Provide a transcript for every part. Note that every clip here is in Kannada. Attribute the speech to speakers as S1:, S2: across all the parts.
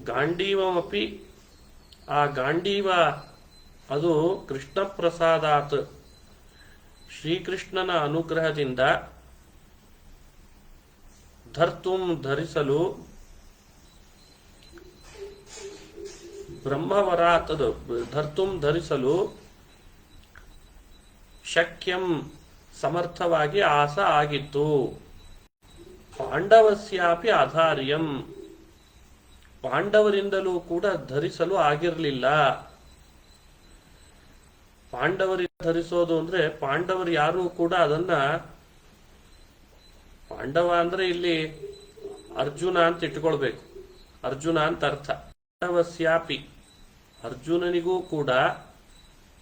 S1: ಗಾಂಡೀವಮಪಿ ಆ ಗಾಂಡೀವ ಅದು ಕೃಷ್ಣ ಪ್ರಸಾದಾತ್ ಶ್ರೀಕೃಷ್ಣನ ಅನುಗ್ರಹದಿಂದ ಧರಿಸಲು ಬ್ರಹ್ಮವರಾತ್ ಧರಿಸಲು ಶಕ್ಯಂ ಸಮರ್ಥವಾಗಿ ಆಸ ಆಗಿತ್ತು. ಪಾಂಡವಸ್ಯಾಪಿ ಆಧಾರ್ಯಂ ಪಾಂಡವರಿಂದಲೂ ಕೂಡ ಧರಿಸಲು ಆಗಿರಲಿಲ್ಲ. ಪಾಂಡವರಿಂದ ಧರಿಸೋದು ಅಂದ್ರೆ ಪಾಂಡವರು ಯಾರೂ ಕೂಡ ಅದನ್ನ, ಪಾಂಡವ ಅಂದ್ರೆ ಇಲ್ಲಿ ಅರ್ಜುನ ಅಂತ ಇಟ್ಕೊಳ್ಬೇಕು, ಅರ್ಜುನ ಅಂತ ಅರ್ಥ. ಪಾಂಡವಸ್ಯಾಪಿ ಅರ್ಜುನನಿಗೂ ಕೂಡ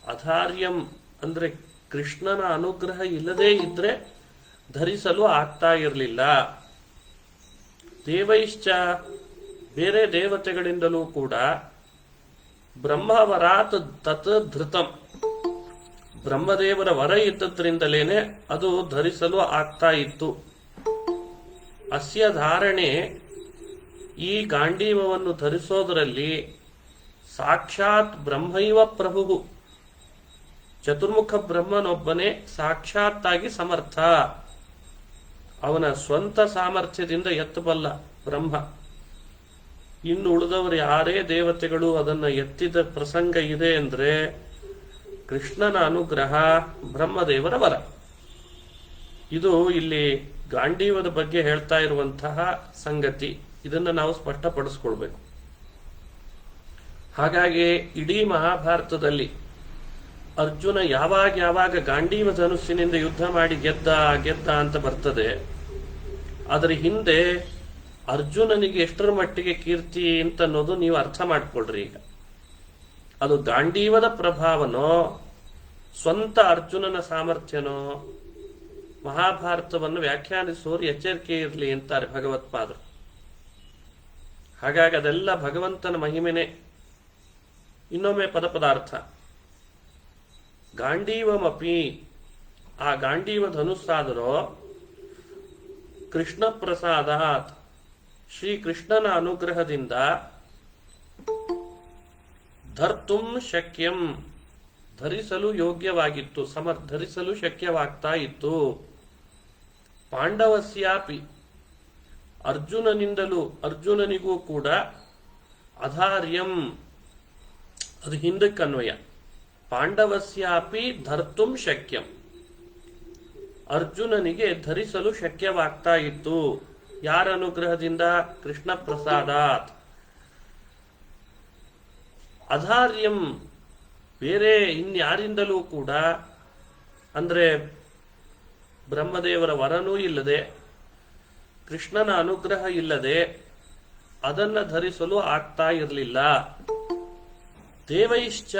S1: ಅಧಾರ್ಯಂ ಅಂದ್ರೆ ಕೃಷ್ಣನ ಅನುಗ್ರಹ ಇಲ್ಲದೇ ಇದ್ರೆ ಧರಿಸಲು ಆಗ್ತಾ ಇರಲಿಲ್ಲ. ದೇವೈಶ್ಚ ಬೇರೆ ದೇವತೆಗಳಿಂದಲೂ ಕೂಡ ಬ್ರಹ್ಮವರಾತ್ ತತ್ ಧೃತಂ ಬ್ರಹ್ಮದೇವರ ವರ ಇದ್ದದ್ರಿಂದಲೇನೆ ಅದು ಧರಿಸಲು ಆಗ್ತಾ ಇತ್ತು. ಅಸ್ಯ ಧಾರಣೆ ಈ ಗಾಂಡೀವವನ್ನು ಧರಿಸೋದರಲ್ಲಿ ಸಾಕ್ಷಾತ್ ಬ್ರಹ್ಮೈವ ಪ್ರಭು ಚತುರ್ಮುಖ ಬ್ರಹ್ಮನೊಬ್ಬನೇ ಸಾಕ್ಷಾತ್ತಾಗಿ ಸಮರ್ಥ. ಅವನ ಸ್ವಂತ ಸಾಮರ್ಥ್ಯದಿಂದ ಎತ್ತಬಲ್ಲ ಬ್ರಹ್ಮ. ಇನ್ನು ಉಳಿದವರು ಯಾರೇ ದೇವತೆಗಳು ಅದನ್ನ ಎತ್ತಿದ ಪ್ರಸಂಗ ಇದೆ ಅಂದ್ರೆ ಕೃಷ್ಣನ ಅನುಗ್ರಹ, ಬ್ರಹ್ಮದೇವರ ವರ. ಇದು ಇಲ್ಲಿ ಗಾಂಡೀವದ ಬಗ್ಗೆ ಹೇಳ್ತಾ ಇರುವಂತಹ ಸಂಗತಿ. ಇದನ್ನ ನಾವು ಸ್ಪಷ್ಟಪಡಿಸ್ಕೊಳ್ಬೇಕು. ಹಾಗಾಗಿ ಇಡೀ ಮಹಾಭಾರತದಲ್ಲಿ ಅರ್ಜುನ ಯಾವಾಗ ಗಾಂಡೀವ ಧನುಸ್ಸಿನಿಂದ ಯುದ್ಧ ಮಾಡಿ ಗೆದ್ದ ಅಂತ ಬರ್ತದೆ, ಅದರ ಹಿಂದೆ ಅರ್ಜುನನಿಗೆ ಎಷ್ಟರ ಮಟ್ಟಿಗೆ ಕೀರ್ತಿ ಅಂತ ಅನ್ನೋದು ನೀವು ಅರ್ಥ ಮಾಡ್ಕೊಳ್ರಿ. ಈಗ ಅದು ಗಾಂಡೀವದ ಪ್ರಭಾವನೋ ಸ್ವಂತ ಅರ್ಜುನನ ಸಾಮರ್ಥ್ಯನೋ ಮಹಾಭಾರತವನ್ನು ವ್ಯಾಖ್ಯಾನಿಸುವವರು ಎಚ್ಚರಿಕೆ ಇರಲಿ ಅಂತಾರೆ ಭಗವತ್ಪಾದರು. ಹಾಗಾಗಿ ಅದೆಲ್ಲ ಭಗವಂತನ ಮಹಿಮೆನೆ. ಇನ್ನೊಮ್ಮೆ ಪದಾರ್ಥ ಗಾಂಡೀವಮಪಿ ಆ ಗಾಂಡೀವ ಧನುಸ್ಸಾದರೋ ಕೃಷ್ಣ ಪ್ರಸಾದಾತ್ ಶ್ರೀಕೃಷ್ಣನ ಅನುಗ್ರಹದಿಂದ ಧರ್ತುಂ ಶಕ್ಯಂ ಧರಿಸಲು ಯೋಗ್ಯವಾಗಿತ್ತು, ಧರಿಸಲು ಶಕ್ಯವಾಗ್ತಾ ಇತ್ತು. ಪಾಂಡವಸ್ಯಾಪಿ ಅರ್ಜುನನಿಗೂ ಕೂಡ ಅಧಾರ್ಯಂ ಅದು ಹಿಂದಕ್ಕನ್ವಯ. ಪಾಂಡವಸ್ಯಾಪಿ ಧರ್ತುಂ ಶಕ್ಯಂ ಅರ್ಜುನನಿಗೆ ಧರಿಸಲು ಶಕ್ಯವಾಗ್ತಾ ಇತ್ತು. ಯಾರ ಅನುಗ್ರಹದಿಂದ? ಕೃಷ್ಣ ಪ್ರಸಾದಾತ್. ಅಧಾರ್ಯಂ ಬೇರೆ ಇನ್ಯಾರಿಂದಲೂ ಕೂಡ ಅಂದ್ರೆ ಬ್ರಹ್ಮದೇವರ ವರನೂ ಇಲ್ಲದೆ ಕೃಷ್ಣನ ಅನುಗ್ರಹ ಇಲ್ಲದೆ ಅದನ್ನ ಧರಿಸಲು ಆಗ್ತಾ ಇರಲಿಲ್ಲ. ದೇವೈಶ್ಚ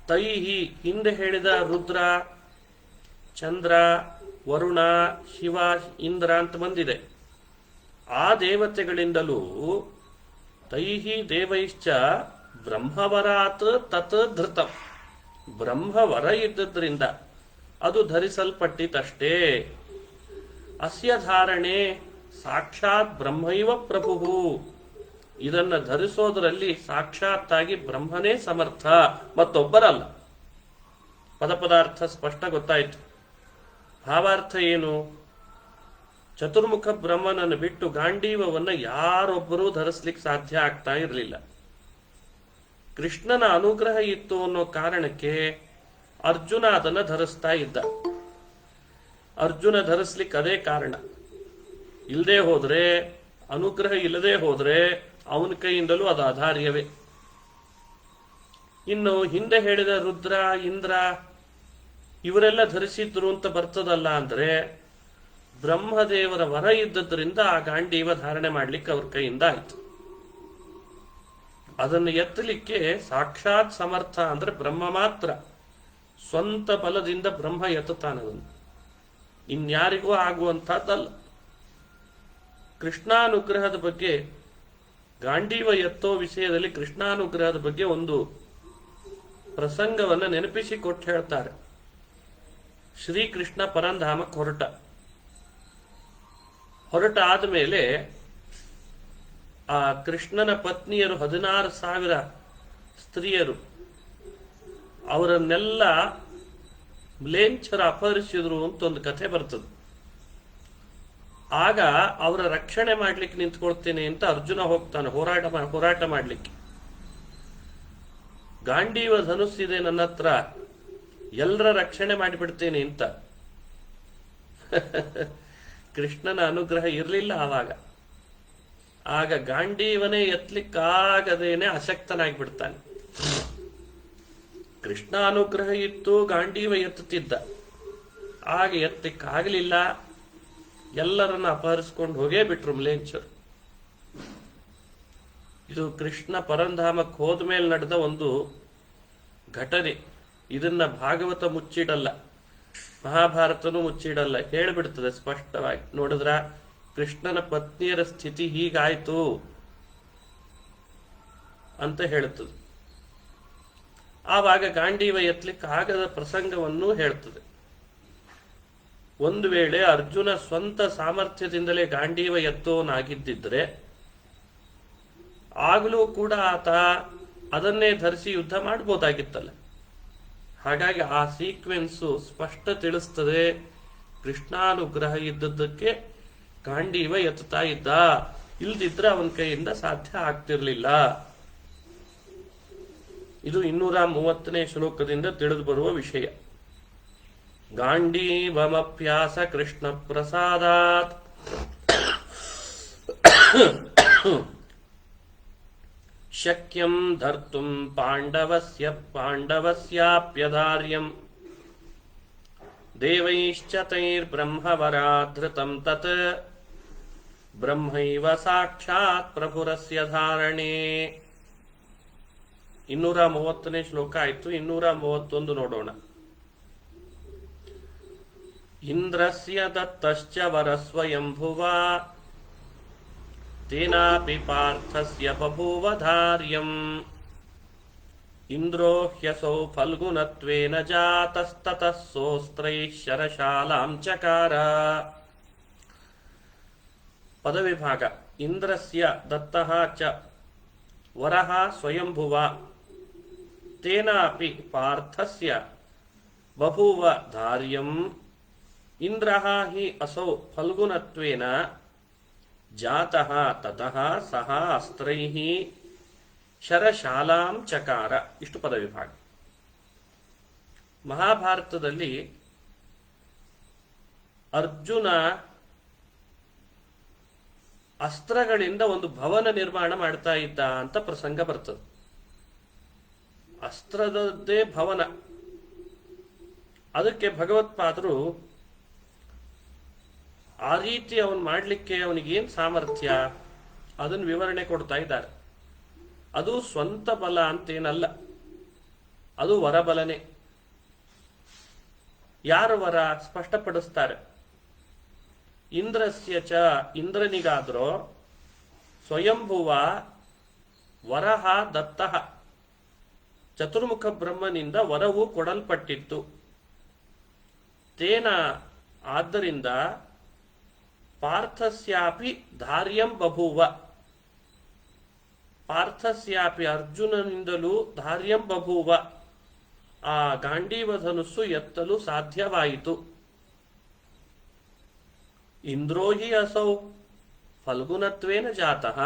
S1: ತೈಹಿ ಹಿಂದೆ ಹೇಳಿದ ರುದ್ರ, ಚಂದ್ರ, ವರುಣ, ಶಿವ, ಇಂದ್ರ ಅಂತ ಬಂದಿದೆ. ಆ ದೇವತೆಗಳಿಂದಲೂ ತೈಹಿ ದೇವೈಶ್ಚ ಬ್ರಹ್ಮವರಾತ್ ತತ್ ಧೃತಂ ಬ್ರಹ್ಮವರ ಇದ್ದದ್ರಿಂದ ಅದು ಧರಿಸಲ್ಪಟ್ಟಿತಷ್ಟೇ. ಅಸ್ಯ ಧಾರಣೆ ಸಾಕ್ಷಾತ್ ಬ್ರಹ್ಮೈವ ಪ್ರಭು ಇದನ್ನ ಧರಿಸೋದರಲ್ಲಿ ಸಾಕ್ಷಾತ್ತಾಗಿ ಬ್ರಹ್ಮನೇ ಸಮರ್ಥ, ಮತ್ತೊಬ್ಬರಲ್ಲ. ಪದಾರ್ಥ ಸ್ಪಷ್ಟ ಗೊತ್ತಾಯಿತು. ಭಾವಾರ್ಥ ಏನು? ಚತುರ್ಮುಖ ಬ್ರಹ್ಮನನ್ನು ಬಿಟ್ಟು ಗಾಂಡೀವವನ್ನು ಯಾರೊಬ್ಬರೂ ಧರಿಸ್ಲಿಕ್ಕೆ ಸಾಧ್ಯ ಆಗ್ತಾ ಇರಲಿಲ್ಲ. ಕೃಷ್ಣನ ಅನುಗ್ರಹ ಇತ್ತು ಅನ್ನೋ ಕಾರಣಕ್ಕೆ ಅರ್ಜುನ ಅದನ್ನ ಧರಿಸ್ತಾ ಇದ್ದ. ಅರ್ಜುನ ಧರಿಸ್ಲಿಕ್ಕೆ ಅದೇ ಕಾರಣ. ಇಲ್ಲದೆ ಹೋದ್ರೆ, ಅನುಗ್ರಹ ಇಲ್ಲದೆ ಹೋದ್ರೆ ಅವನ ಕೈಯಿಂದಲೂ ಅದು ಆಧಾರ್ಯವೇ. ಇನ್ನು ಹಿಂದೆ ಹೇಳಿದ ರುದ್ರ, ಇಂದ್ರ ಇವರೆಲ್ಲ ಧರಿಸಿದ್ರು ಅಂತ ಬರ್ತದಲ್ಲ ಅಂದ್ರೆ ಬ್ರಹ್ಮದೇವರ ವರ ಇದ್ದದ್ರಿಂದ ಆ ಗಾಂಡೀವ ಧಾರಣೆ ಮಾಡ್ಲಿಕ್ಕೆ ಅವ್ರ ಕೈಯಿಂದ ಆಯ್ತು. ಅದನ್ನು ಎತ್ತಲಿಕ್ಕೆ ಸಾಕ್ಷಾತ್ ಸಮರ್ಥ ಅಂದ್ರೆ ಬ್ರಹ್ಮ ಮಾತ್ರ. ಸ್ವಂತ ಬಲದಿಂದ ಬ್ರಹ್ಮ ಎತ್ತುತ್ತಾನದನ್ನು, ಇನ್ಯಾರಿಗೂ ಆಗುವಂತಹದ್ದಲ್ಲ. ಕೃಷ್ಣಾನುಗ್ರಹದ ಬಗ್ಗೆ, ಗಾಂಡೀವ ಎತ್ತೋ ವಿಷಯದಲ್ಲಿ ಕೃಷ್ಣಾನುಗ್ರಹದ ಬಗ್ಗೆ ಒಂದು ಪ್ರಸಂಗವನ್ನು ನೆನಪಿಸಿಕೊಟ್ಟು ಹೇಳ್ತಾರೆ. ಶ್ರೀಕೃಷ್ಣ ಪರಂಧಾಮಕ್ಕೆ ಹೊರಟ ಆದ್ಮೇಲೆ ಆ ಕೃಷ್ಣನ ಪತ್ನಿಯರು 16,000 ಸ್ತ್ರೀಯರು, ಅವರನ್ನೆಲ್ಲ ಮ್ಲೇಚ್ಛರು ಅಪಹರಿಸಿದ್ರು ಅಂತ ಒಂದು ಕಥೆ ಬರ್ತದೆ. ಆಗ ಅವರ ರಕ್ಷಣೆ ಮಾಡ್ಲಿಕ್ಕೆ ನಿಂತ್ಕೊಳ್ತೇನೆ ಅಂತ ಅರ್ಜುನ ಹೋಗ್ತಾನೆ ಹೋರಾಟ ಮಾಡ್ಲಿಕ್ಕೆ. ಗಾಂಡೀವ ಧನುಸ್ಸಿದೆ ನನ್ನ ಹತ್ರ, ಎಲ್ಲರ ರಕ್ಷಣೆ ಮಾಡಿಬಿಡ್ತೇನೆ ಅಂತ. ಕೃಷ್ಣನ ಅನುಗ್ರಹ ಇರಲಿಲ್ಲ ಆಗ ಗಾಂಡೀವನೇ ಎತ್ತಲಿಕ್ಕಾಗದೇನೆ ಅಶಕ್ತನಾಗ್ಬಿಡ್ತಾನೆ. ಕೃಷ್ಣ ಅನುಗ್ರಹ ಇತ್ತು, ಗಾಂಡೀವ ಎತ್ತುತ್ತಿದ್ದ. ಆಗ ಎತ್ತಲಿಕ್ಕಾಗಲಿಲ್ಲ, ಎಲ್ಲರನ್ನ ಅಪಹರಿಸ್ಕೊಂಡು ಹೋಗೇ ಬಿಟ್ರು ಮ್ಲೇಚ್ಛರು. ಇದು ಕೃಷ್ಣ ಪರಂಧಾಮಕ್ಕೆ ಹೋದ್ಮೇಲೆ ನಡೆದ ಒಂದು ಘಟನೆ. ಇದನ್ನ ಭಾಗವತ ಮುಚ್ಚಿಡಲ್ಲ, ಮಹಾಭಾರತನೂ ಮುಚ್ಚಿಡಲ್ಲ, ಹೇಳ್ಬಿಡ್ತದೆ ಸ್ಪಷ್ಟವಾಗಿ. ನೋಡಿದ್ರ ಕೃಷ್ಣನ ಪತ್ನಿಯರ ಸ್ಥಿತಿ ಹೀಗಾಯ್ತು ಅಂತ ಹೇಳುತ್ತದೆ. ಆವಾಗ ಗಾಂಡೀವ ಎತ್ತಲಿಕ್ಕೆ ಆಗದ ಪ್ರಸಂಗವನ್ನು ಹೇಳ್ತದೆ. ಒಂದು ವೇಳೆ ಅರ್ಜುನ ಸ್ವಂತ ಸಾಮರ್ಥ್ಯದಿಂದಲೇ ಗಾಂಡೀವ ಎತ್ತೋನಾಗಿದ್ದಿದ್ರೆ ಆಗಲೂ ಕೂಡ ಆತ ಅದನ್ನೇ ಧರಿಸಿ ಯುದ್ಧ ಮಾಡ್ಬೋದಾಗಿತ್ತಲ್ಲ. ಹಾಗಾಗಿ ಆ ಸೀಕ್ವೆನ್ಸು ಸ್ಪಷ್ಟ ತಿಳಿಸ್ತದೆ, ಕೃಷ್ಣಾನುಗ್ರಹ ಇದ್ದದ್ದಕ್ಕೆ ಗಾಂಡೀವ ಎತ್ತುತ್ತಾ ಇದ್ದ, ಇಲ್ದಿದ್ರೆ ಅವನ ಕೈಯಿಂದ ಸಾಧ್ಯ ಆಗ್ತಿರ್ಲಿಲ್ಲ. ಇದು 230ನೇ ಶ್ಲೋಕದಿಂದ ತಿಳಿದು ಬರುವ ವಿಷಯ. ಗಾಂಡೀವಮಪ್ಯಾಸ ಕೃಷ್ಣ ಪ್ರಸಾದಾತ್ ಶಕ್ಯಂ ಧರ್ತುಂ ಪಾಂಡವಸ್ಯಾಪ್ಯಧಾರ್ಯಂ ದೇವೈಶ್ಚ ತೈರ್ಬ್ರಹ್ಮವರಾಧೃತಂ ತತ್ ಬ್ರಹ್ಮೈವ ಸಾಕ್ಷಾತ್ ಪ್ರಭುರಸ್ಯ ಧಾರಣೆ. 230ನೇ ಶ್ಲೋಕ ಆಯ್ತು. 231 ನೋಡೋಣ. ಇಂದ್ರಸ್ಯ ದತ್ತಶ್ಚ ವರಸ್ವಯಂಭುವ ತೇನಾಪಿ ಪಾರ್ಥಸ್ಯ ಬಭೂವ ಧಾರ್ಯಂ ಇಂದ್ರೋ ಹ್ಯಸೌ ಫಲ್ಗುನತ್ವೇನ ಜಾತಸ್ತತಃ ಸೋಸ್ತ್ರೈಃ ಶರಶಾಲಾಂ ಚಕಾರ. ಪದವಿಭಾಗ. ಇಂದ್ರಸ್ಯ ದತ್ತಃ ಚ ವರಃ ಸ್ವಯಂಭುವ ತೇನಾಪಿ ಪಾರ್ಥಸ್ಯ ಬಭೂವ ಧಾರ್ಯಂ ಇಂದ್ರಃ ಹಿ ಅಸೌ ಫಲ್ಗುನತ್ವೇನ ಜಾತಃ ತತಃ ಸಹ ಅಸ್ತ್ರೈಃ ಶರಶಾಲಾಂ ಚಕಾರ. ಇಷ್ಟು ಪದವಿಭಾಗ. ಮಹಾಭಾರತದಲ್ಲಿ ಅರ್ಜುನ ಅಸ್ತ್ರಗಳಿಂದ ಒಂದು ಭವನ ನಿರ್ಮಾಣ ಮಾಡ್ತಾ ಇದ್ದ ಅಂತ ಪ್ರಸಂಗ ಬರ್ತದೆ. ಅಸ್ತ್ರದದ್ದೇ ಭವನ. ಅದಕ್ಕೆ ಭಗವತ್ಪಾದರು ಆ ರೀತಿ ಅವನು ಮಾಡಲಿಕ್ಕೆ ಅವನಿಗೇನ್ ಸಾಮರ್ಥ್ಯ ಅದನ್ನು ವಿವರಣೆ ಕೊಡ್ತಾ ಇದ್ದಾರೆ. ಅದು ಸ್ವಂತ ಬಲ ಅಂತೇನಲ್ಲ, ಅದು ವರಬಲನೆ. ಯಾರ ವರ ಸ್ಪಷ್ಟಪಡಿಸ್ತಾರೆ. ಇಂದ್ರಸ್ಯ ಚ ಇಂದ್ರನಿಗಾದ್ರೋ ಸ್ವಯಂಭುವ ವರಹ ದತ್ತಃ ಚತುರ್ಮುಖ ಬ್ರಹ್ಮನಿಂದ ವರವು ಕೊಡಲ್ಪಟ್ಟಿತ್ತು. ತೇನ ಆದ್ದರಿಂದ ಪಾರ್ಥಸ್ಯಾಪಿ ಧಾರ್ಯಂ ಬಭೂವ ಪಾರ್ಥಸ್ಯಾಪಿ ಅರ್ಜುನನಿಂದಲೂ ಧಾರ್ಯಂ ಬಭೂವ ಆ ಗಾಂಡೀವ ಧನುಸ್ಸು ಎತ್ತಲು ಸಾಧ್ಯವಾಯಿತು. ಇಂದ್ರೋ ಹಿ ಅಸೌ ಫಲ್ಗುನತ್ವೇನ ಜಾತಃ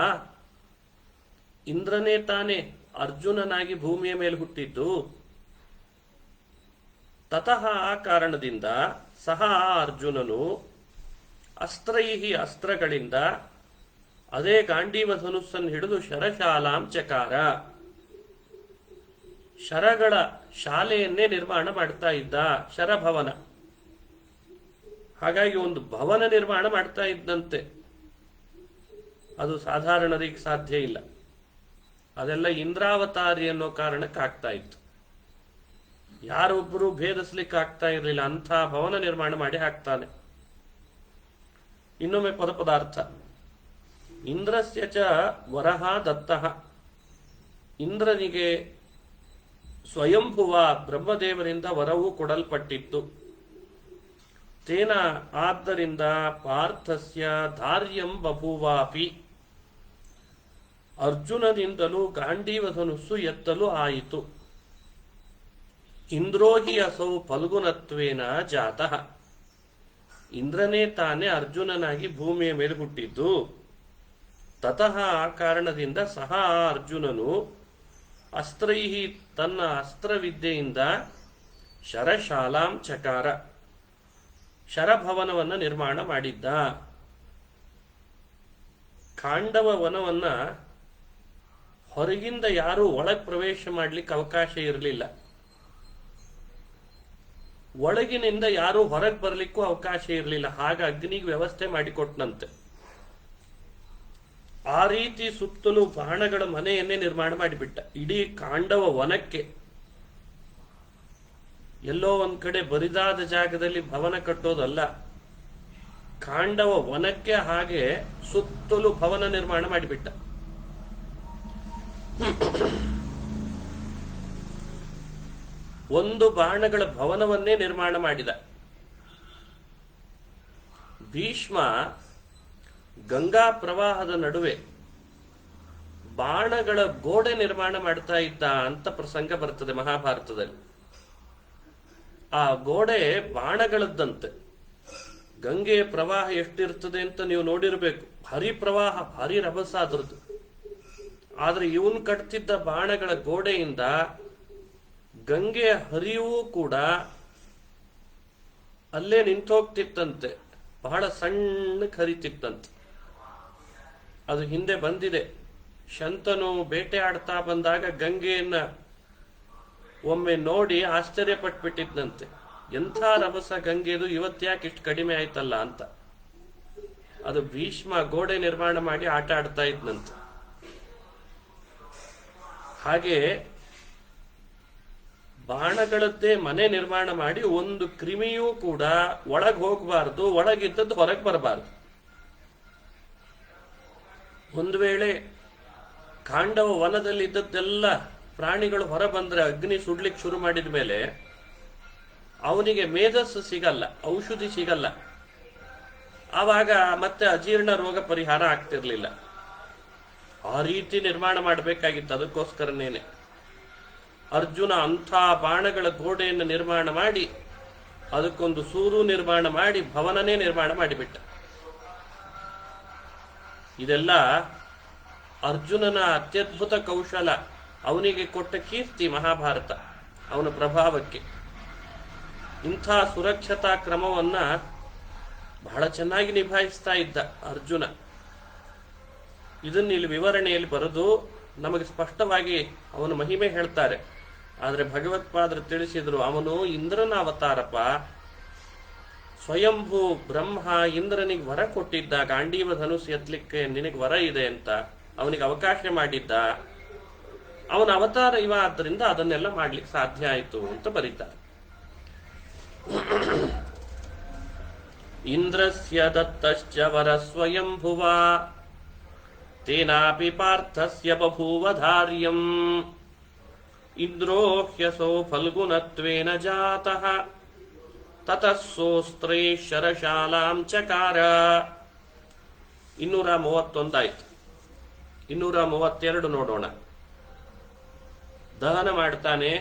S1: ಇಂದ್ರನೇ ತಾನೇ ಅರ್ಜುನನಾಗಿ ಭೂಮಿಯ ಮೇಲೆ ಹುಟ್ಟಿದ್ದು. ತತಃ ಆ ಕಾರಣದಿಂದ ಸಹ ಅರ್ಜುನನು ಅಸ್ತ್ರೈಹಿ ಅಸ್ತ್ರಗಳಿಂದ ಅದೇ ಗಾಂಡೀವ ಧನುಸ್ಸನ್ನು ಹಿಡಿದು ಶರಶಾಲಾಂ ಚಕಾರ ಶರಗಳ ಶಾಲೆಯನ್ನೇ ನಿರ್ಮಾಣ ಮಾಡ್ತಾ ಇದ್ದ. ಶರಭವನ. ಹಾಗಾಗಿ ಒಂದು ಭವನ ನಿರ್ಮಾಣ ಮಾಡ್ತಾ ಇದ್ದಂತೆ. ಅದು ಸಾಧಾರಣರಿಗೆ ಸಾಧ್ಯ ಇಲ್ಲ. ಅದೆಲ್ಲ ಇಂದ್ರಾವತಾರಿ ಅನ್ನೋ ಕಾರಣಕ್ಕೆ ಆಗ್ತಾ ಇತ್ತು. ಯಾರೊಬ್ಬರು ಭೇದಿಸ್ಲಿಕ್ಕೆ ಆಗ್ತಾ ಇರಲಿಲ್ಲ. ಅಂಥ ಭವನ ನಿರ್ಮಾಣ ಮಾಡಿ ಹಾಕ್ತಾನೆ. ಇನ್ನೊಮ್ಮೆ ಪದಾರ್ಥ. ಇಂದ್ರಸ್ಯ ಚ ವರಹ ದತ್ತಃ ಇಂದ್ರನಿಗೆ ಸ್ವಯಂಭುವ ಬ್ರಹ್ಮದೇವರಿಂದ ವರವು ಕೊಡಲ್ಪಟ್ಟಿತ್ತು. ತೇನ ಆದ್ದರಿಂದ ಪಾರ್ಥಸ್ಯ ಧಾರ್ಯಂ ಬಭೂವಾಪಿ ಅರ್ಜುನನಿಂದಲೂ ಗಾಂಡೀವ ಧನುಸ್ಸು ಎತ್ತಲು ಆಯಿತು. ಇಂದ್ರೋಹಿ ಅಸೌ ಫಲ್ಗುಣತ್ವೇನ ಜಾತಃ. ಇಂದ್ರನೇ ತಾನೇ ಅರ್ಜುನನಾಗಿ ಭೂಮಿಯ ಮೇಲೆ ಹುಟ್ಟಿದ್ದು. ತತಃ ಆ ಕಾರಣದಿಂದ ಸಹ ಅರ್ಜುನನು ಅಸ್ತ್ರೈಹಿ ತನ್ನ ಅಸ್ತ್ರವಿದ್ಯೆಯಿಂದ ಶರಶಾಲಾಂ ಚಕಾರ ಶರಭವನವನ್ನು ನಿರ್ಮಾಣ ಮಾಡಿದ್ದ. ಖಾಂಡವ ವನವನ್ನ ಹೊರಗಿಂದ ಯಾರೂ ಒಳಗೆ ಪ್ರವೇಶ ಮಾಡಲಿಕ್ಕೆ ಅವಕಾಶ ಇರಲಿಲ್ಲ. ಒಳಗಿನಿಂದ ಯಾರೂ ಹೊರಗೆ ಬರಲಿಕ್ಕೂ ಅವಕಾಶ ಇರಲಿಲ್ಲ. ಹಾಗ ಅಗ್ನಿಗೆ ವ್ಯವಸ್ಥೆ ಮಾಡಿಕೊಟ್ನಂತೆ. ಆ ರೀತಿ ಸುತ್ತಲೂ ಬಾಣಗಳ ಮನೆಯನ್ನೇ ನಿರ್ಮಾಣ ಮಾಡಿಬಿಟ್ಟ. ಇಡೀ ಖಾಂಡವ ವನಕ್ಕೆ ಎಲ್ಲೋ ಒಂದ್ ಕಡೆ ಬರಿದಾದ ಜಾಗದಲ್ಲಿ ಭವನ ಕಟ್ಟೋದಲ್ಲ, ಖಾಂಡವ ವನಕ್ಕೆ ಹಾಗೆ ಸುತ್ತಲೂ ಭವನ ನಿರ್ಮಾಣ ಮಾಡಿಬಿಟ್ಟ. ಒಂದು ಬಾಣಗಳ ಭವನವನ್ನೇ ನಿರ್ಮಾಣ ಮಾಡಿದ. ಭೀಷ್ಮ ಗಂಗಾ ಪ್ರವಾಹದ ನಡುವೆ ಬಾಣಗಳ ಗೋಡೆ ನಿರ್ಮಾಣ ಮಾಡ್ತಾ ಇದ್ದ ಅಂತ ಪ್ರಸಂಗ ಬರ್ತದೆ ಮಹಾಭಾರತದಲ್ಲಿ. ಆ ಗೋಡೆ ಬಾಣಗಳದ್ದಂತೆ. ಗಂಗೆಯ ಪ್ರವಾಹ ಎಷ್ಟಿರ್ತದೆ ಅಂತ ನೀವು ನೋಡಿರ್ಬೇಕು. ಭಾರಿ ಪ್ರವಾಹ, ಭಾರಿ ರಭಸ ಅದರದ್ದು. ಆದ್ರೆ ಇವನ್ ಕಟ್ತಿದ್ದ ಬಾಣಗಳ ಗೋಡೆಯಿಂದ ಗಂಗೆಯ ಹರಿವು ಕೂಡ ಅಲ್ಲೇ ನಿಂತೋಗ್ತಿತ್ತಂತೆ. ಬಹಳ ಸಣ್ಣಕ್ಕೆ ಹರಿತಿತ್ತಂತೆ. ಅದು ಹಿಂದೆ ಬಂದಿದೆ. ಶಂತನು ಬೇಟೆ ಆಡ್ತಾ ಬಂದಾಗ ಗಂಗೆಯನ್ನ ಒಮ್ಮೆ ನೋಡಿ ಆಶ್ಚರ್ಯ ಪಟ್ಬಿಟ್ಟಿದ್ನಂತೆ. ಎಂಥ ರಭಸ ಗಂಗೆದು, ಇವತ್ತ್ಯಾಕೆ ಇಷ್ಟು ಕಡಿಮೆ ಆಯ್ತಲ್ಲ ಅಂತ. ಅದು ಭೀಷ್ಮ ಗೋಡೆ ನಿರ್ಮಾಣ ಮಾಡಿ ಆಟ ಆಡ್ತಾ ಇದ್ನಂತೆ. ಹಾಗೆ ಬಾಣಗಳದ್ದೇ ಮನೆ ನಿರ್ಮಾಣ ಮಾಡಿ ಒಂದು ಕ್ರಿಮಿಯೂ ಕೂಡ ಒಳಗೆ ಹೋಗಬಾರದು, ಒಳಗಿದ್ದದ್ದು ಹೊರಗೆ ಬರಬಾರದು. ಒಂದು ವೇಳೆ ಖಾಂಡವ ವನದಲ್ಲಿ ಇದ್ದದ್ದೆಲ್ಲ ಪ್ರಾಣಿಗಳು ಹೊರ ಬಂದ್ರೆ, ಅಗ್ನಿ ಸುಡ್ಲಿಕ್ಕೆ ಶುರು ಮಾಡಿದ ಮೇಲೆ ಅವನಿಗೆ ಮೇಧಸ್ಸು ಸಿಗಲ್ಲ, ಔಷಧಿ ಸಿಗಲ್ಲ. ಆವಾಗ ಮತ್ತೆ ಅಜೀರ್ಣ ರೋಗ ಪರಿಹಾರ ಆಗ್ತಿರ್ಲಿಲ್ಲ. ಆ ರೀತಿ ನಿರ್ಮಾಣ ಮಾಡಬೇಕಾಗಿತ್ತು. ಅದಕ್ಕೋಸ್ಕರನೇನೆ ಅರ್ಜುನ ಅಂಥ ಬಾಣಗಳ ಗೋಡೆಯನ್ನು ನಿರ್ಮಾಣ ಮಾಡಿ ಅದಕ್ಕೊಂದು ಸೂರು ನಿರ್ಮಾಣ ಮಾಡಿ ಭವನನೇ ನಿರ್ಮಾಣ ಮಾಡಿಬಿಟ್ಟ. ಇದೆಲ್ಲ ಅರ್ಜುನನ ಅತ್ಯದ್ಭುತ ಕೌಶಲ, ಅವನಿಗೆ ಕೊಟ್ಟ ಕೀರ್ತಿ ಮಹಾಭಾರತ, ಅವನ ಪ್ರಭಾವಕ್ಕೆ. ಇಂಥ ಸುರಕ್ಷತಾ ಕ್ರಮವನ್ನ ಬಹಳ ಚೆನ್ನಾಗಿ ನಿಭಾಯಿಸ್ತಾ ಇದ್ದ ಅರ್ಜುನ. ಇದನ್ನ ಇಲ್ಲಿ ವಿವರಣೆಯಲ್ಲಿ ಬರೆದು ನಮಗೆ ಸ್ಪಷ್ಟವಾಗಿ ಅವನ ಮಹಿಮೆ ಹೇಳ್ತಾರೆ. ಆದರೆ ಭಗವತ್ಪಾದರು ತಿಳಿಸಿದ್ರು, ಅವನು ಇಂದ್ರನ ಅವತಾರಪ್ಪ. ಸ್ವಯಂಭೂ ಬ್ರಹ್ಮ ಇಂದ್ರನಿಗೆ ವರ ಕೊಟ್ಟಿದ್ದ, ಗಾಂಡೀವ ಧನುಸ್ ಎತ್ತಲಿಕ್ಕೆ ನಿನಗೆ ವರ ಇದೆ ಅಂತ ಅವನಿಗೆ ಅವಕಾಶ ಮಾಡಿದ್ದ. ಅವನ ಅವತಾರ ಇವ, ಆದ್ದರಿಂದ ಅದನ್ನೆಲ್ಲ ಮಾಡ್ಲಿಕ್ಕೆ ಸಾಧ್ಯ ಆಯಿತು ಅಂತ ಬರೀತಾರೆ. ಇಂದ್ರಸ್ಯ ದತ್ತಶ್ಚ ವರ ಸ್ವಯಂಭುವ ತೇನಾಪಿ ಪಾರ್ಥಸ್ಯ ಬಭೂವ ಧಾರ್ಯಂ ಇಂದ್ರೋ ಹ್ಯಸೋ ಫಲ್ಗುಣತ್ವೇನ ಜಾತಃ ತತಃ ಸೋಸ್ತ್ರೇ ಶರಶಾಲಾಂ ಚಕಾರ. 231 ಆಯ್ತು. 232 ನೋಡೋಣ. ದಹನ ಮಾಡ್ತಾನೆ.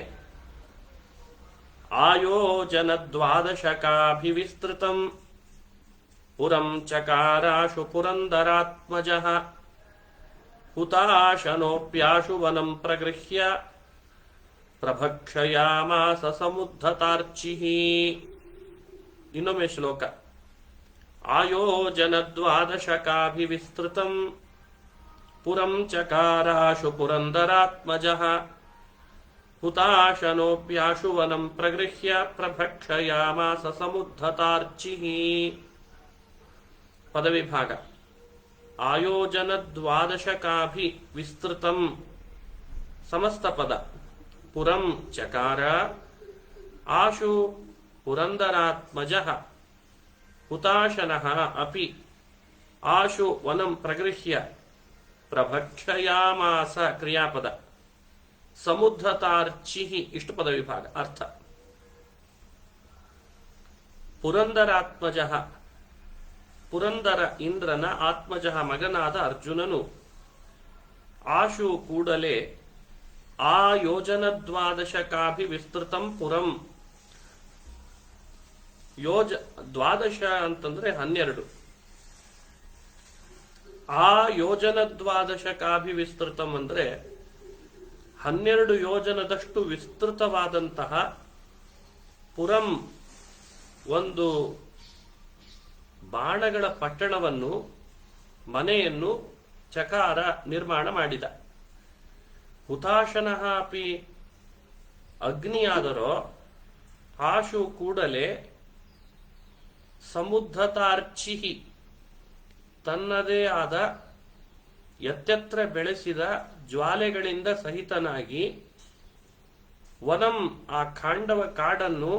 S1: ಆಯೋಜನ ದ್ವಾದಶಕಾಭಿವಿಸ್ತೃತಂ ಪುರಂ ಚಕಾರಾಶು ಪುರಂದರಾತ್ಮಜಃ ಹುತಾಶನೋಪ್ಯಾಶು ವನಂ ಪ್ರಗೃಹ್ಯ ಪ್ರಭಕ್ಷಯಾಮಾಸ ಸಮುದ್ಧತಾರ್ಚಿಃ. ಇನ್ನೊಮ್ಮೆ ಶ್ಲೋಕ. ಆಯೋಜನ ದ್ವಾದಶಕಾಭಿವಿಸ್ತೃತಂ ಪುರಂ ಚಕಾರಾಶು ಪುರಂದರಾತ್ಮಜಃ ಹುತಾಶನೋಪ್ಯಾಶು ವನಂ ಪ್ರಗೃಹ್ಯ ಪ್ರಭಕ್ಷಯಾಮಾಸ ಸಮುದ್ಧತಾರ್ಚಿಃ. ಪದವಿಭಾಗ. ಆಯೋಜನ ದ್ವಾದಶಕಾಭಿ ವಿಸ್ತೃತಂ ಸಮಸ್ತ ಪದ. ಪುರಂ ಚಕಾರ, ಆಶು ಪುರಂದರಾತ್ಮಜಃ, ಹುತಾಶನಃ ಅಪಿ ಆಶು ವನಂ ಪ್ರಗೃಹ್ಯ ಪ್ರಭಕ್ಷಯಾಮಾಸ ಕ್ರಿಯಾಪದ. ಸಮುದ್ಧತಾರ್ಚಿಃ ಇಷ್ಟು ಪದ ವಿಭಾಗ. ಅರ್ಥ: ಪುರಂದರಾತ್ಮಜಃ, ಪುರಂದರ ಇಂದ್ರನ ಆತ್ಮಜಃ ಮಗನಾದ ಅರ್ಜುನನು ಆಶು ಕೂಡಲೇ ಆ ಯೋಜನದ್ವಾದಶಕಾಭಿ ವಿಸ್ತೃತಂ ಪುರಂ. ದ್ವಾದಶ ಅಂತಂದ್ರೆ 12. ಆ ಯೋಜನದ್ವಾದಶಕಾಭಿ ವಿಸ್ತೃತಂ ಅಂದ್ರೆ 12 ಯೋಜನದಷ್ಟು ವಿಸ್ತೃತವಾದಂತಹ ಪುರಂ, ಒಂದು ಬಾಣಗಳ ಪಟ್ಟಣವನ್ನು, ಮನೆಯನ್ನು ಚಕಾರ ನಿರ್ಮಾಣ ಮಾಡಿದ. ಹುತಾಶನಃ ಅಪಿ ಅಗ್ನಿಯಾದರೋ ಆಶು ಕೂಡಲೇ ಸಮುದ್ಧತಾರ್ಚಿಹಿ ತನ್ನದೇ ಆದ ಎತ್ತೆತ್ರ ಬೆಳೆಸಿದ ಜ್ವಾಲೆಗಳಿಂದ ಸಹಿತನಾಗಿ ವನಂ ಆ ಕಾಡನ್ನು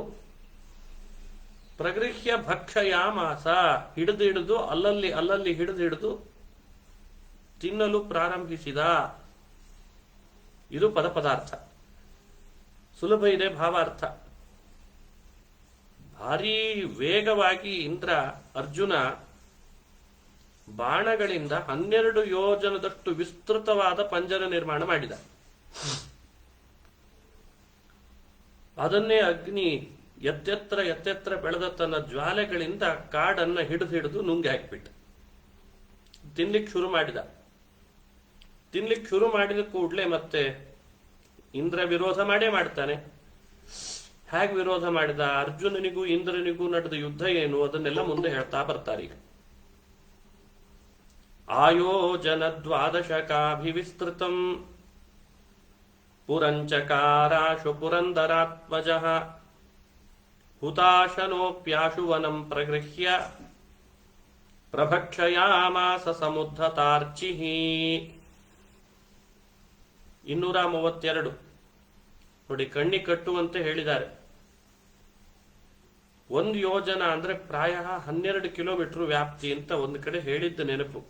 S1: ಪ್ರಗೃಹ್ಯ ಭಕ್ಷಯಾಮಾಸ ಹಿಡಿದು ಅಲ್ಲಲ್ಲಿ ಹಿಡಿದು ತಿನ್ನಲು ಪ್ರಾರಂಭಿಸಿದ. ಇದು ಪದಾರ್ಥ. ಸುಲಭ ಇದೆ ಭಾವಾರ್ಥ. ಭಾರೀ ವೇಗವಾಗಿ ಅರ್ಜುನ ಬಾಣಗಳಿಂದ 12 ಯೋಜನದಷ್ಟು ವಿಸ್ತೃತವಾದ ಪಂಜರ ನಿರ್ಮಾಣ ಮಾಡಿದ. ಅದನ್ನೇ ಅಗ್ನಿ ಎತ್ತೆತ್ರ ಬೆಳೆದ ತನ್ನ ಜ್ವಾಲೆಗಳಿಂದ ಕಾಡನ್ನ ಹಿಡಿದು ನುಂಗಿ ಹಾಕಿಬಿಟ್ಟ. ತಿನ್ಲಿಕ್ಕೆ ಶುರು ಮಾಡಿದ ಕೂಡಲೇ ಮತ್ತೆ ಇಂದ್ರ ವಿರೋಧ ಮಾಡೇ ಮಾಡ್ತಾನೆ. ಹೇಗೆ ವಿರೋಧ ಮಾಡಿದ? ಅರ್ಜುನನಿಗೂ ಇಂದ್ರನಿಗೂ ನಡೆದ ಯುದ್ಧ ಏನು ಅದನ್ನೆಲ್ಲ ಮುಂದೆ ಹೇಳ್ತಾ ಬರ್ತಾರೆ. ಈಗ ಆಯೋಜನದ್ವಾದಶಕಾಭಿವಿಸ್ತೃತಂ ಪುರಂಚಕಾರಾಶು ಪುರಂದರಾತ್ಮಜಃ ಹುತಾಶನೋಪ್ಯಾಶು ವನಂ ಪ್ರಗೃಹ್ಯ ಪ್ರಭಕ್ಷಯಾಮಾಸ ಸಮುದ್ಧತಾರ್ಚಿಃ. 232 ನೋಡಿ, ಕಣ್ಣಿ ಕಟ್ಟುವಂತೆ ಹೇಳಿದ್ದಾರೆ. 1 ಯೋಜನ ಅಂದ್ರೆ ಪ್ರಾಯ 12 ಕಿಲೋಮೀಟರ್ ವ್ಯಾಪ್ತಿ ಅಂತ ಒಂದು ಕಡೆ ಹೇಳಿದ್ದ ನೆನಪು.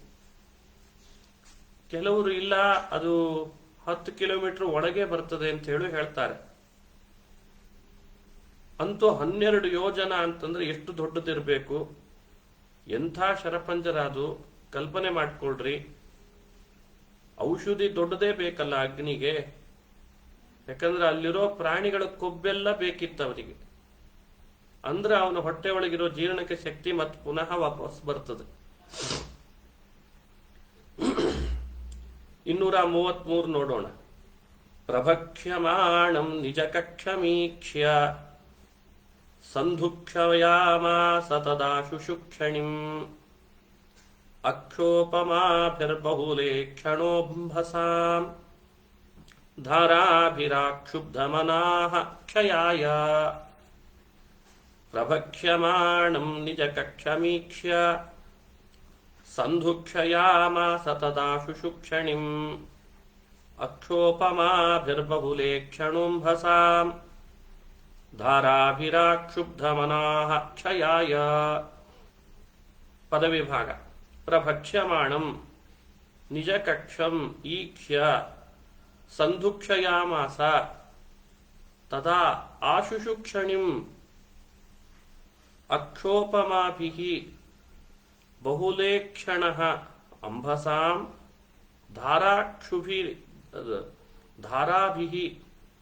S1: ಕೆಲವರು ಇಲ್ಲ, ಅದು 10 ಕಿಲೋಮೀಟರ್ ಒಳಗೆ ಬರ್ತದೆ ಅಂತ ಹೇಳ್ತಾರೆ. ಅಂತೂ 12 ಯೋಜನ ಅಂತಂದ್ರೆ ಎಷ್ಟು ದೊಡ್ಡದಿರಬೇಕು, ಎಂಥ ಶರಪಂಜರ ಅದು, ಕಲ್ಪನೆ ಮಾಡ್ಕೊಳ್ರಿ. ಔಷಧಿ ದೊಡ್ಡದೇ ಬೇಕಲ್ಲ ಅಗ್ನಿಗೆ, ಯಾಕಂದ್ರೆ ಅಲ್ಲಿರೋ ಪ್ರಾಣಿಗಳ ಕೊಬ್ಬೆಲ್ಲ ಬೇಕಿತ್ತು ಅವರಿಗೆ. ಅಂದ್ರೆ ಅವನ ಹೊಟ್ಟೆ ಒಳಗಿರೋ ಜೀರ್ಣಕ್ಕೆ ಶಕ್ತಿ ಮತ್ತೆ ಪುನಃ ವಾಪಸ್ ಬರ್ತದೆ. 233 ನೋಡೋಣ. ಪ್ರಭಕ್ಷ್ಯಮಾಣಂ ನಿಜ ಕಕ್ಷಮೀಕ್ಷ್ಯ ಸಂಧುಕ್ಷಯಾಮಾಸ ತದಾ ಶುಶುಕ್ಷಣಿಂ ಅಕ್ಷೋಪಮಾಭಿರ್ಬಹುಲೇ ಕ್ಷಣೋಂಭಸಾಂ ಧಾರಾಭಿರಾಕ್ಷುಬ್ಧಮನಾಃ ಕ್ಷಯಾಯ. ಪ್ರಭಕ್ಷ್ಯಮಾಣಂ ನಿಜ ಕಕ್ಷಮೀಕ್ಷ್ಯ ಸಂಧುಕ್ಷಯಾಮಾಸ ತದಾ ಶುಶುಕ್ಷಣಿಂ ಅಕ್ಷೋಪಮಾಭಿರ್ಬಹುಲೇ ಕ್ಷಣೋಂಭಸಾಂ ಧಾರಾಭಿರಾಕ್ಷುಬ್ಧಮನಾಃ ಕ್ಷಯಾಯ. ಪದವಿಭಾಗ. ಪ್ರಭಕ್ಷ್ಯಮಾಣಂ ನಿಜ ಕಕ್ಷಂ ಈಕ್ಷ್ಯ ಸಂಧುಕ್ಷಯಾಮಾಸ ತದಾ ಆಶುಷುಕ್ಷಣಿಂ ಅಕ್ಷೋಪಮಾಭಿಃ ಬಹುಲೇಕ್ಷಣಃ ಅಂಭಸಾಂ ಧಾರಾಭಿಃ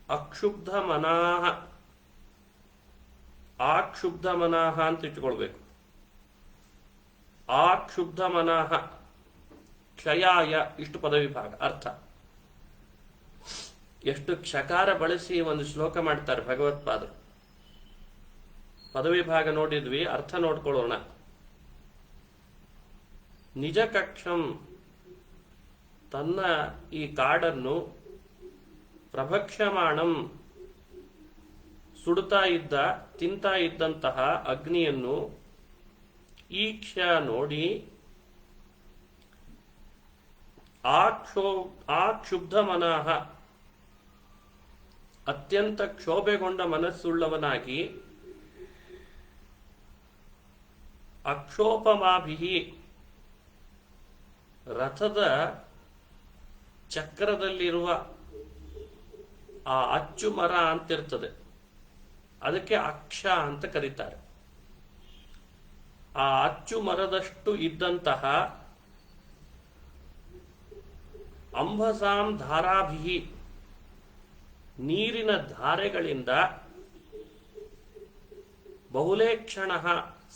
S1: ಅಕ್ಷುಬ್ಧಮನಾಃ. ಆಕ್ಷುಬ್ಧಮನಾಃ ಅಂತ ಇಟ್ಕೊಳ್ಬೇಕು. ಆಕ್ಷುಬ್ಧಮನಾಃ ಕ್ಷಯಾಯ. ಇಷ್ಟು ಪದವಿಭಾಗ. ಅರ್ಥ ಎಷ್ಟು ಕ್ಷಕಾರ ಬಳಸಿ ಒಂದು ಶ್ಲೋಕ ಮಾಡ್ತಾರೆ ಭಗವತ್ಪಾದರು. ಪದವಿಭಾಗ ನೋಡಿದ್ವಿ, ಅರ್ಥ ನೋಡ್ಕೊಳ್ಳೋಣ. ನಿಜ ಕಕ್ಷಂ ತನ್ನ ಈ ಕಾಡನ್ನು, ಪ್ರಭಕ್ಷ್ಯಮಾಣಂ ಸುಡುತ್ತಾ ಇದ್ದ, ತಿಂತಾ ಇದ್ದಂತಹ ಅಗ್ನಿಯನ್ನು ಈಕ್ಷ ನೋಡಿ, ಆಕ್ಷುಬ್ಧ ಮನಃ ಅತ್ಯಂತ ಕ್ಷೋಭೆಗೊಂಡ ಮನಸ್ಸುಳ್ಳವನಾಗಿ, ಅಕ್ಷೋಪಮಾಭಿಹಿ ರಥದ ಚಕ್ರದಲ್ಲಿರುವ ಆ ಅಚ್ಚು ಮರ ಅಂತಿರ್ತದೆ, ಅದಕ್ಕೆ ಅಕ್ಷ ಅಂತ ಕರೀತಾರೆ. ಆ ಅಚ್ಚು ಮರದಷ್ಟು ಇದ್ದಂತಹ ಅಂಬಸಾಂ ಧಾರಾಭಿ, ನೀರಿನ ಧಾರೆಗಳಿಂದ, ಬಹುಲೇಕ್ಷಣ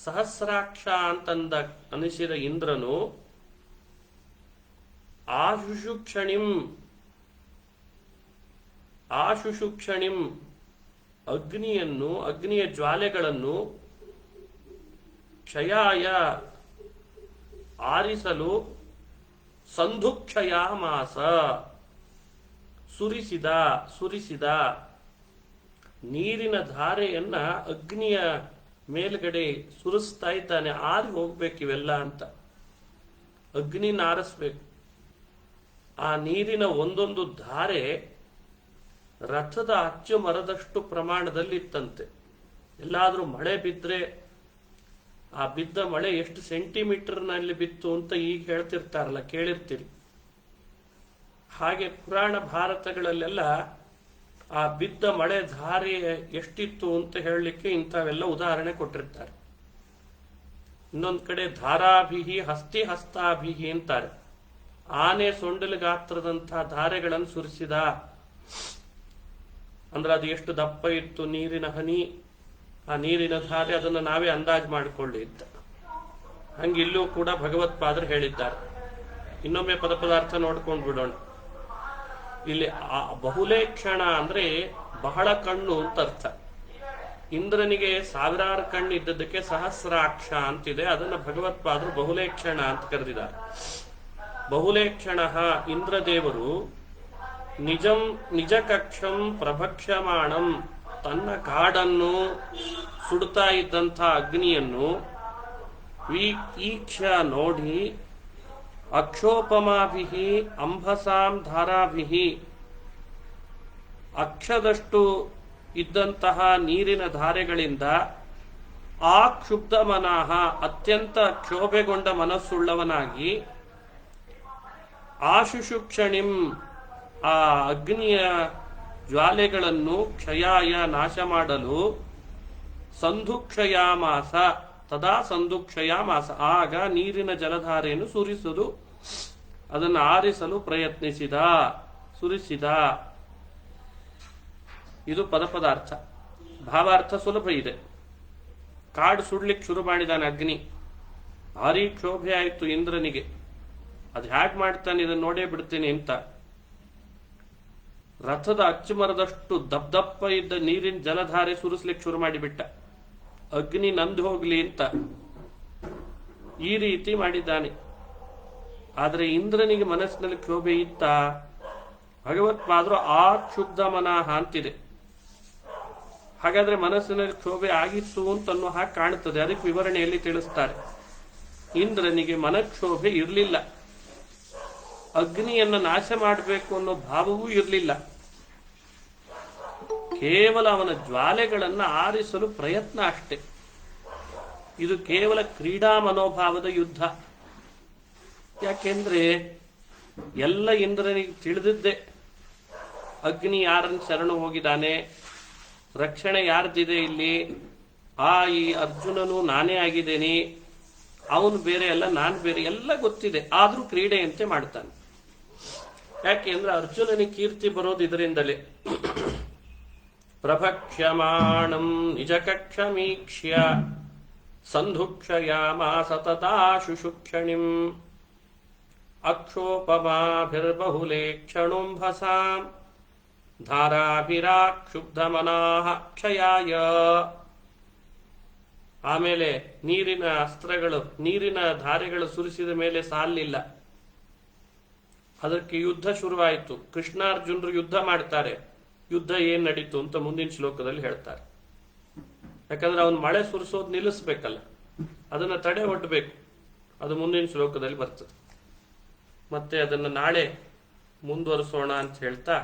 S1: ಸಹಸ್ರಾಕ್ಷ ಅಂತಂದ ಅನಿಸಿದ ಇಂದ್ರನು ಆಶುಷುಕ್ಷಣಿಂ ಅಗ್ನಿಯ ಜ್ವಾಲೆಗಳನ್ನು ಕ್ಷಯಾಯ ಆರಿಸಲು ಸಂಧುಕ್ಷಯ ಮಾಸ ಸುರಿಸಿದ ನೀರಿನ ಧಾರೆಯನ್ನ ಅಗ್ನಿಯ ಮೇಲ್ಗಡೆ ಸುರಿಸ್ತಾ ಇದ್ದಾನೆ. ಆರಿ ಹೋಗ್ಬೇಕಿವೆಲ್ಲ ಅಂತ ಅಗ್ನಿನ ಆರಿಸ್ಬೇಕು. ಆ ನೀರಿನ ಒಂದೊಂದು ಧಾರೆ ರಥದ ಅಚ್ಚು ಮರದಷ್ಟು ಪ್ರಮಾಣದಲ್ಲಿ ಇತ್ತಂತೆ. ಎಲ್ಲಾದ್ರೂ ಮಳೆ ಬಿದ್ದರೆ ಆ ಬಿದ್ದ ಮಳೆ ಎಷ್ಟು ಸೆಂಟಿಮೀಟರ್ನಲ್ಲಿ ಬಿತ್ತು ಅಂತ ಈಗ ಹೇಳ್ತಿರ್ತಾರಲ್ಲ, ಕೇಳಿರ್ತೀರಿ. ಹಾಗೆ ಪುರಾಣ ಭಾರತಗಳಲ್ಲೆಲ್ಲ ಆ ಬಿದ್ದ ಮಳೆ ಧಾರೆ ಎಷ್ಟಿತ್ತು ಅಂತ ಹೇಳಲಿಕ್ಕೆ ಇಂಥವೆಲ್ಲ ಉದಾಹರಣೆ ಕೊಟ್ಟಿರ್ತಾರೆ. ಇನ್ನೊಂದು ಕಡೆ ಧಾರಾಭಿಹಿ ಹಸ್ತಿ ಹಸ್ತಾಭಿಹಿ ಅಂತಾರೆ. ಆನೆ ಸೊಂಡಲ ಗಾತ್ರದಂತಹ ಧಾರೆಗಳನ್ನು ಸುರಿಸಿದ ಅಂದ್ರೆ ಅದು ಎಷ್ಟು ದಪ್ಪ ಇತ್ತು ನೀರಿನ ಹನಿ, ಆ ನೀರಿನ ಧಾರೆ, ಅದನ್ನು ನಾವೇ ಅಂದಾಜು ಮಾಡಿಕೊಳ್ಳಿ ಅಂತ. ಹಂಗೆ ಇಲ್ಲೂ ಕೂಡ ಭಗವತ್ಪಾದರು ಹೇಳಿದ್ದಾರೆ. ಇನ್ನೊಮ್ಮೆ ಪದಾರ್ಥ ನೋಡ್ಕೊಂಡು ಬಿಡೋಣ. ಇಲ್ಲಿ ಬಹುಲೇಕ್ಷಣ ಅಂದ್ರೆ ಬಹಳ ಕಣ್ಣು ಅಂತ ಅರ್ಥ. ಇಂದ್ರನಿಗೆ ಸಾವಿರಾರು ಕಣ್ಣು ಇದ್ದದಕ್ಕೆ ಸಹಸ್ರಾಕ್ಷ ಅಂತಿದೆ. ಅದನ್ನು ಭಗವತ್ಪಾದರು ಬಹುಲೇಕ್ಷಣ ಅಂತ ಕರೆದಿದ್ದಾರೆ. ಬಹುಲೇಕ್ಷಣ ಇಂದ್ರದೇವರು ನಿಜ ಕಕ್ಷಂ ಪ್ರಭಕ್ಷ್ಯಮಾಣಂ, ತನ್ನ ಕಾಡನ್ನು ಸುಡ್ತಾ ಇದ್ದಂಥ ಅಗ್ನಿಯನ್ನು ಈಕ್ಷ ನೋಡಿ, ಅಕ್ಷೋಪಮಾಭಿಹಿ ಅಂಬಸಾಂ ಧಾರಾಭಿಹಿ, ಅಕ್ಷದಷ್ಟು ಇದ್ದಂತಹ ನೀರಿನ ಧಾರೆಗಳಿಂದ ಆ ಕ್ಷುಬ್ಧ ಮನಃ, ಅತ್ಯಂತ ಕ್ಷೋಭೆಗೊಂಡ ಮನಸ್ಸುಳ್ಳವನಾಗಿ, ಆಶುಷುಕ್ಷಣಿಂ, ಆ ಅಗ್ನಿಯ ಜ್ವಾಲೆಗಳನ್ನು ಕ್ಷಯಾಯ ನಾಶ ಮಾಡಲು, ಸಂಧುಕ್ಷಯಾಮಾಸ, ತದಾ ಸಂಧುಕ್ಷಯಾಮಾಸ, ಆಗ ನೀರಿನ ಜಲಧಾರೆಯನ್ನು ಸುರಿಸುವುದು, ಅದನ್ನು ಆರಿಸಲು ಪ್ರಯತ್ನಿಸಿದ, ಸುರಿಸಿದ. ಇದು ಪದಾರ್ಥ. ಭಾವಾರ್ಥ ಸುಲಭ ಇದೆ. ಕಾಡು ಸುಡ್ಲಿಕ್ಕೆ ಶುರು ಮಾಡಿದಾನೆ ಅಗ್ನಿ. ಭಾರಿ ಕ್ಷೋಭೆ ಆಯಿತು ಇಂದ್ರನಿಗೆ. ಅದು ಹ್ಯಾಕ್ ಮಾಡ್ತಾನೆ ಇದನ್ನು ನೋಡೇ ಬಿಡ್ತೀನಿ ಅಂತ ರಥದ ಅಚ್ಚುಮರದಷ್ಟು ದಪ್ಪ ಇದ್ದ ನೀರಿನ ಜಲಧಾರೆ ಸುರಿಸ್ಲಿಕ್ಕೆ ಶುರು ಮಾಡಿಬಿಟ್ಟ, ಅಗ್ನಿ ನಂದು ಹೋಗ್ಲಿ ಅಂತ. ಈ ರೀತಿ ಮಾಡಿದ್ದಾನೆ. ಆದರೆ ಇಂದ್ರನಿಗೆ ಮನಸ್ಸಿನಲ್ಲಿ ಕ್ಷೋಭೆ ಇತ್ತ? ಭಗವತ್ಪಾದರು ಆ ಕ್ಷುಬ್ಧ ಮನಃ ಅಂತಿದೆ. ಹಾಗಾದ್ರೆ ಮನಸ್ಸಿನಲ್ಲಿ ಕ್ಷೋಭೆ ಆಗಿತ್ತು ಅಂತನ್ನೋ ಹಾಗೆ ಕಾಣುತ್ತದೆ. ಅದಕ್ಕೆ ವಿವರಣೆಯಲ್ಲಿ ತಿಳಿಸ್ತಾರೆ. ಇಂದ್ರನಿಗೆ ಮನಕ್ಷೋಭೆ ಇರಲಿಲ್ಲ, ಅಗ್ನಿಯನ್ನು ನಾಶ ಮಾಡಬೇಕು ಅನ್ನೋ ಭಾವವೂ ಇರಲಿಲ್ಲ. ಕೇವಲ ಅವನ ಜ್ವಾಲೆಗಳನ್ನು ಆರಿಸಲು ಪ್ರಯತ್ನ ಅಷ್ಟೆ. ಇದು ಕೇವಲ ಕ್ರೀಡಾ ಮನೋಭಾವದ ಯುದ್ಧ. ಯಾಕೆಂದ್ರೆ ಎಲ್ಲ ಇಂದ್ರನಿಗೆ ತಿಳಿದಿದ್ದೆ, ಅಗ್ನಿ ಯಾರನ್ನು ಶರಣು ಹೋಗಿದ್ದಾನೆ, ರಕ್ಷಣೆ ಯಾರ್ದಿದೆ ಇಲ್ಲಿ, ಈ ಅರ್ಜುನನು ನಾನೇ ಆಗಿದ್ದೇನೆ, ಅವನು ಬೇರೆ ಅಲ್ಲ ನಾನು ಬೇರೆ, ಎಲ್ಲ ಗೊತ್ತಿದೆ. ಆದ್ರೂ ಕ್ರೀಡೆಯಂತೆ ಮಾಡ್ತಾನೆ. ಯಾಕೆಂದ್ರೆ ಅರ್ಜುನನಿಗೆ ಕೀರ್ತಿ ಬರೋದು ಇದರಿಂದಲೇ. ಪ್ರಭಕ್ಷ್ಯಮಾಣಂ ನಿಜ ಕಕ್ಷಮೀಕ್ಷ್ಯ ಸಂಧುಕ್ಷಯಾಮಾಸ ತದಾ ಶುಶುಕ್ಷಣಿಂ ಅಕ್ಷೋಪಮಾಭಿರ್ಬಹುಲೇಕ್ಷಣುಂಭಸಾಂ ಧಾರಾಭಿರಾಕ್ಷುಬ್ಧ ಮನಾಃ ಕ್ಷಯಾಯ. ಆಮೇಲೆ ನೀರಿನ ಅಸ್ತ್ರಗಳು, ನೀರಿನ ಧಾರೆಗಳು ಸುರಿಸಿದ ಮೇಲೆ ಸಾಲಿಲ್ಲ. ಅದಕ್ಕೆ ಯುದ್ಧ ಶುರುವಾಯಿತು. ಕೃಷ್ಣಾರ್ಜುನರು ಯುದ್ಧ ಮಾಡ್ತಾರೆ. ಯುದ್ಧ ಏನ್ ನಡೀತು ಅಂತ ಮುಂದಿನ ಶ್ಲೋಕದಲ್ಲಿ ಹೇಳ್ತಾರೆ. ಯಾಕಂದ್ರೆ ಅವನು ಮಳೆ ಸುರಿಸೋದು ನಿಲ್ಲಿಸ್ಬೇಕಲ್ಲ, ಅದನ್ನ ತಡೆ ಒಡ್ಡಬೇಕು. ಅದು ಮುಂದಿನ ಶ್ಲೋಕದಲ್ಲಿ ಬರ್ತದೆ. ಮತ್ತೆ ಅದನ್ನು ನಾಳೆ ಮುಂದುವರಿಸೋಣ ಅಂತ ಹೇಳ್ತಾ